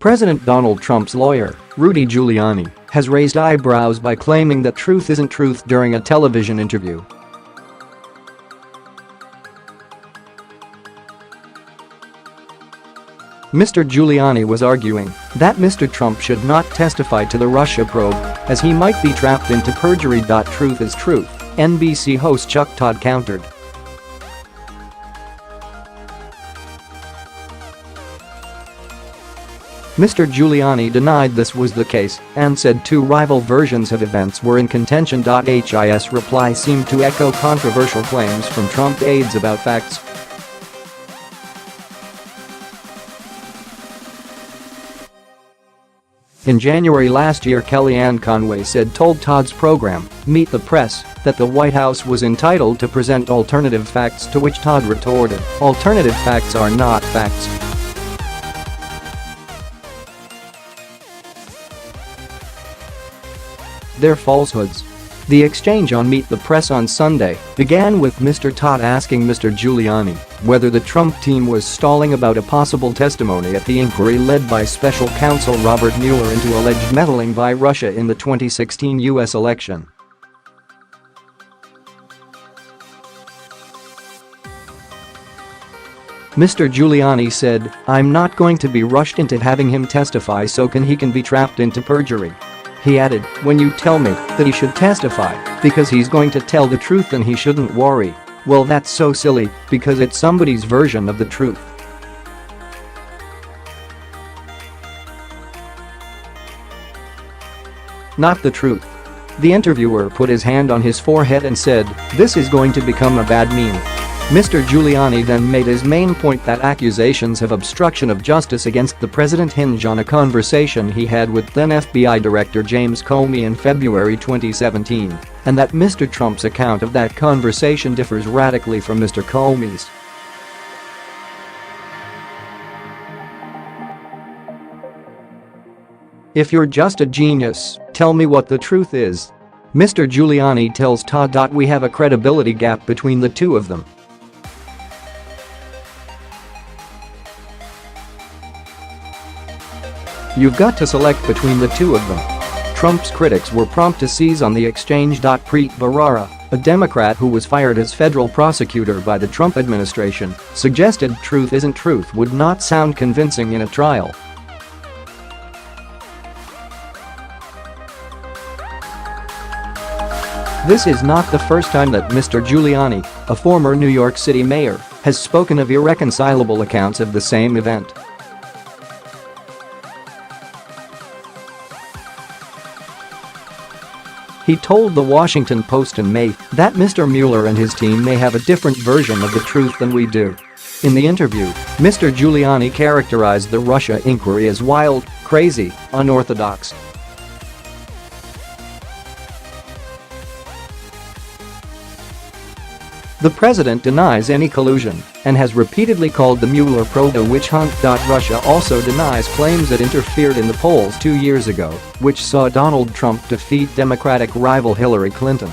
President Donald Trump's lawyer, Rudy Giuliani, has raised eyebrows by claiming that truth isn't truth during a television interview. Mr. Giuliani was arguing that Mr. Trump should not testify to the Russia probe as he might be trapped into perjury. Truth is truth, NBC host Chuck Todd countered. Mr. Giuliani denied this was the case and said two rival versions of events were in contention.His reply seemed to echo controversial claims from Trump aides about facts. In January last year, Kellyanne Conway told Todd's program, Meet the Press, that the White House was entitled to present alternative facts, to which Todd retorted, "Alternative facts are not facts. They're falsehoods." The exchange on Meet the Press on Sunday began with Mr. Todd asking Mr. Giuliani whether the Trump team was stalling about a possible testimony at the inquiry led by Special Counsel Robert Mueller into alleged meddling by Russia in the 2016 U.S. election. Mr. Giuliani said, "I'm not going to be rushed into having him testify so he can be trapped into perjury." He added, "When you tell me that he should testify because he's going to tell the truth and he shouldn't worry, well, that's so silly because it's somebody's version of the truth." Not the truth. The interviewer put his hand on his forehead and said, "This is going to become a bad meme." Mr. Giuliani then made his main point that accusations of obstruction of justice against the president hinge on a conversation he had with then FBI Director James Comey in February 2017, and that Mr. Trump's account of that conversation differs radically from Mr. Comey's. "If you're just a genius, tell me what the truth is." Mr. Giuliani tells Todd. "We have a credibility gap between the two of them. You've got to select between the two of them." Trump's critics were prompt to seize on the exchange.Preet. Bharara, a Democrat who was fired as federal prosecutor by the Trump administration, suggested truth isn't truth would not sound convincing in a trial. This is not the first time that Mr. Giuliani, a former New York City mayor, has spoken of irreconcilable accounts of the same event. He told the Washington Post in May that Mr. Mueller and his team may have a different version of the truth than we do. In the interview, Mr. Giuliani characterized the Russia inquiry as wild, crazy, unorthodox. The president denies any collusion and has repeatedly called the Mueller probe a witch hunt. Russia also denies claims it interfered in the polls 2 years ago, which saw Donald Trump defeat Democratic rival Hillary Clinton.